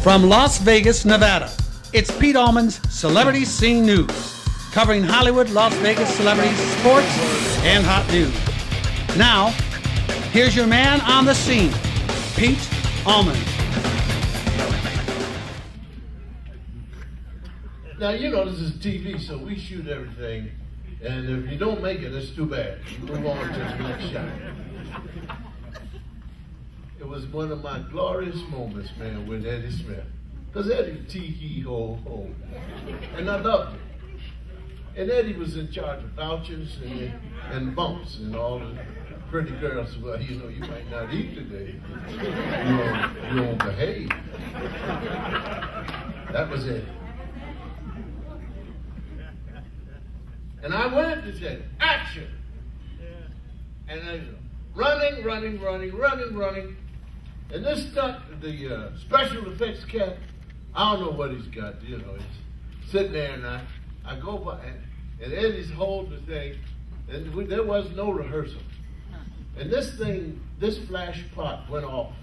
From Las Vegas, Nevada, it's Pete Allman's Celebrity Scene News, covering Hollywood, Las Vegas celebrities, sports, and hot news. Now, here's your man on the scene, Pete Allman. Now, you know this is TV, so we shoot everything, and if you don't make it, it's too bad. You move on to the next shot. It was one of my glorious moments, man, with Eddie Smith. Because Eddie tee-hee-ho-ho. And I loved it. And Eddie was in charge of vouchers and bumps and all the pretty girls. Well, you know, you might not eat today. You won't behave. That was Eddie. And I went to say, action! And I running. And this stunt, the special effects cat, I don't know what he's got, you know, he's sitting there and I go by and Eddie's holding the thing and there was no rehearsal. And this flash pot went off.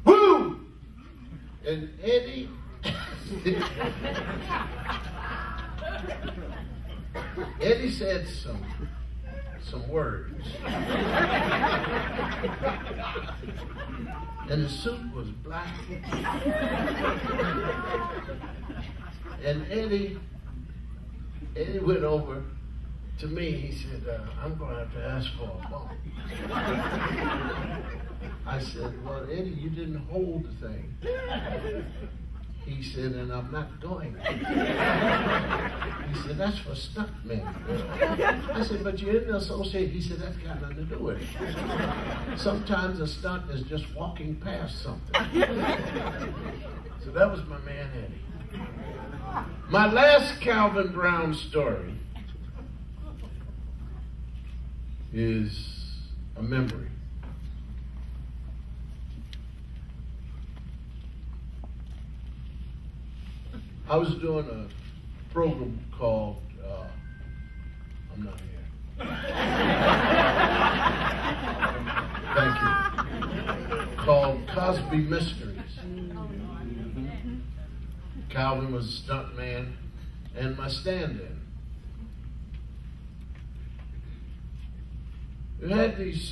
Woo! And Eddie, Eddie said some words. And the suit was black. And Eddie went over to me. He said, I'm going to have to ask for a bump. I said, well, Eddie, you didn't hold the thing. He said, and I'm not going. He said, that's for stuntmen. I said, but you're in the association. He said, that's got nothing to do with it. Sometimes a stunt is just walking past something. So that was my man, Eddie. My last Calvin Brown story is a memory. I was doing a program called, I'm not here. Thank you. Called Cosby Mysteries. Calvin was a stuntman and my stand-in. We had these,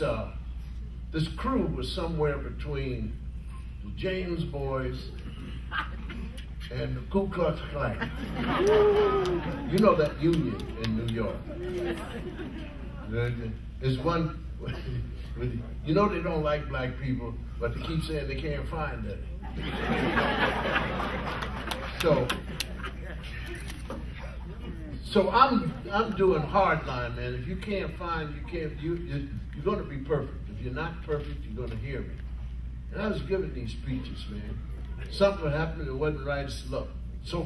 this crew was somewhere between the James Boys and the Ku Klux Klan. You know that union in New York. There's one, you know they don't like black people, but they keep saying they can't find it. So I'm doing hardline, man. If you can't find, you're going to be perfect. If you're not perfect, you're going to hear me. And I was giving these speeches, man. Something happened that wasn't right, so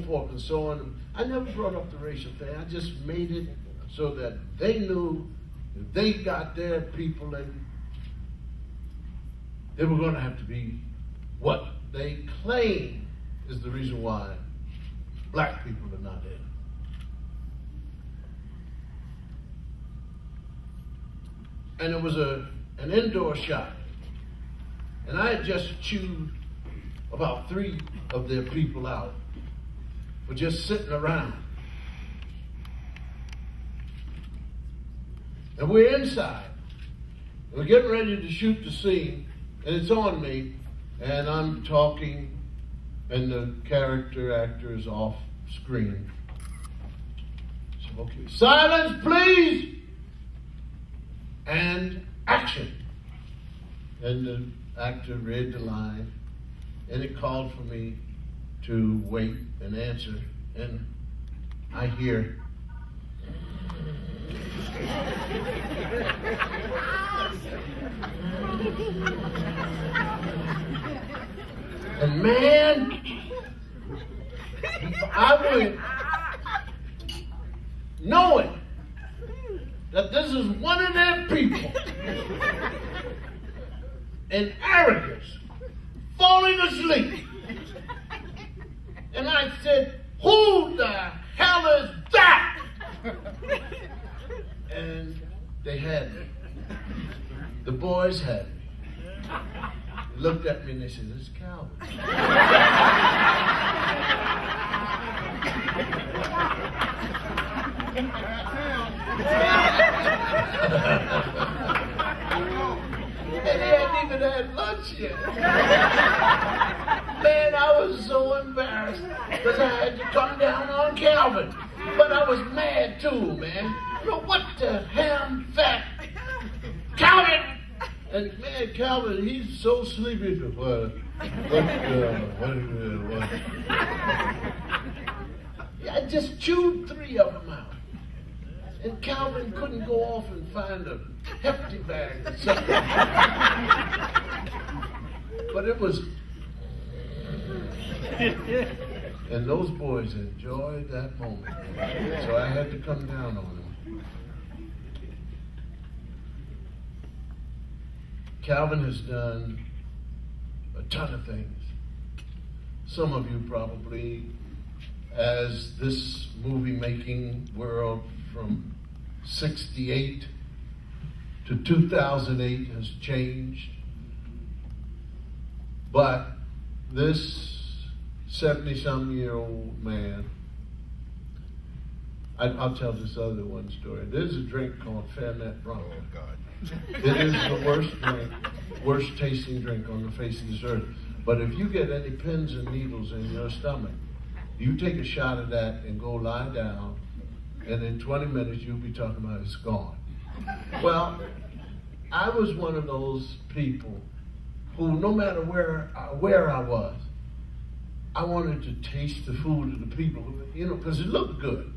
forth and so on. I never brought up the racial thing. I just made it so that they knew if they got their people in, they were going to have to be what they claim is the reason why black people are not in. And it was an indoor shot. And I had just chewed about 3 of their people out for just sitting around. And we're inside. We're getting ready to shoot the scene, and it's on me, and I'm talking, and the character actor is off screen. So, okay, silence, please, and action. And the actor read the line. And it called for me to wait and answer, and I hear. And man, I went knowing that this is one of their people in arrogance, falling asleep. And I said, who the hell is that? And they had me. The boys had me. They looked at me and they said, "This is Calvin." And he hadn't even had lunch yet. Man, I was so embarrassed because I had to come down on Calvin. But I was mad too, man. You know, what the ham fat Calvin! And man, Calvin, he's so sleepy. What? I just chewed 3 of them out. And Calvin couldn't go off and find a hefty bag or something. But it was... And those boys enjoyed that moment. So I had to come down on them. Calvin has done a ton of things. Some of you probably, as this movie-making world from 68 to 2008 has changed. But this 70-some-year-old man, I'll tell this other one story. There's a drink called Fernet Branca. Oh, God. It is the worst drink, worst tasting drink on the face of this earth. But if you get any pins and needles in your stomach, you take a shot of that and go lie down, and in 20 minutes you'll be talking about it's gone. Well, I was one of those people who, no matter where I was, I wanted to taste the food of the people, you know, because it looked good.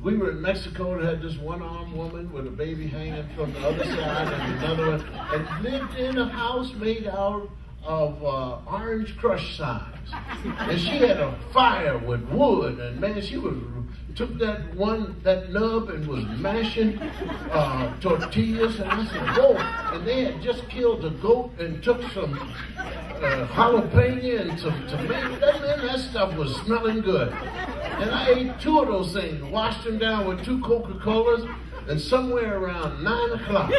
We were in Mexico and had this one-armed woman with a baby hanging from the other side and another one, and lived in a house made out of orange crush signs. And she had a fire with wood, and man, she took that nub and was mashing tortillas, and I said, "Whoa!" And they had just killed a goat and took some jalapeno and some tomato. That stuff was smelling good. And I ate 2 of those things, washed them down with 2 Coca-Colas, and somewhere around 9 o'clock.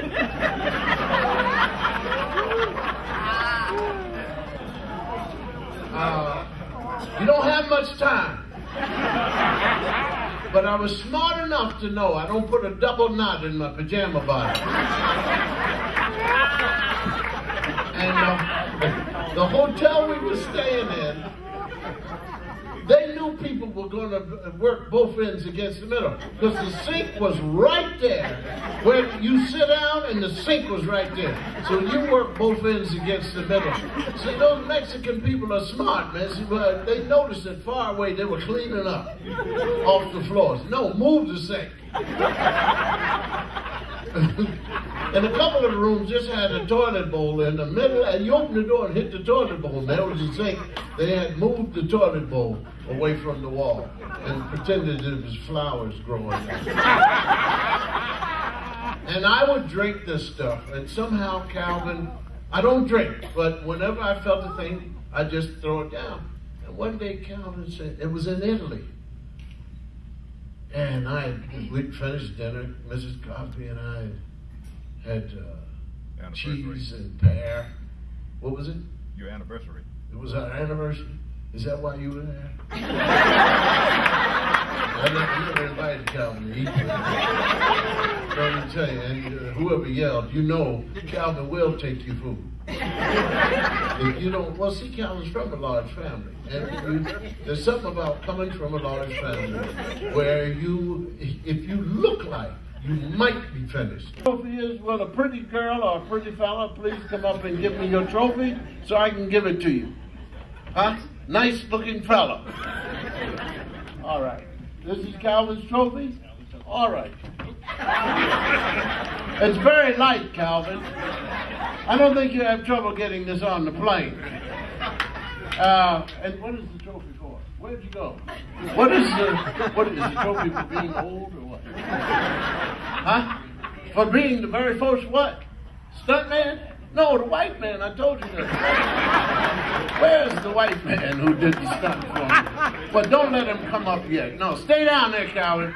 You don't have much time. But I was smart enough to know I don't put a double knot in my pajama bottom. And the hotel we were staying in, they knew people were going to work both ends against the middle, because the sink was right there. Where you sit down and the sink was right there. So you work both ends against the middle. See, those Mexican people are smart, man. See, they noticed that far away they were cleaning up off the floors. No, move the sink. And a couple of the rooms just had a toilet bowl in the middle, and you open the door and hit the toilet bowl, and there was a sink. They had moved the toilet bowl away from the wall and pretended it was flowers growing. And I would drink this stuff, and somehow Calvin, I don't drink, but whenever I felt a thing, I'd just throw it down. And one day Calvin said, it was in Italy. And we'd finished dinner, Mrs. Cosby and I had cheese and pear. What was it? Your anniversary. It was our anniversary? Is that why you were there? I never invited Calvin to eat. Let me tell you, and whoever yelled, you know Calvin will take you food. If you don't, well, see, Calvin's from a large family. And there's something about coming from a large family where if you look like you might be finished. Trophy is, will a pretty girl or a pretty fella please come up and give me your trophy so I can give it to you? Huh? Nice looking fella. All right. This is Calvin's trophy? All right. It's very light, Calvin. I don't think you have trouble getting this on the plane. And what is the trophy for? Where'd you go? What is the trophy for being old or what? Huh? For being the very first what? Stuntman? No, the white man, I told you that. Where's the white man who did the stunt for me? But don't let him come up yet. No, stay down there, Calvin.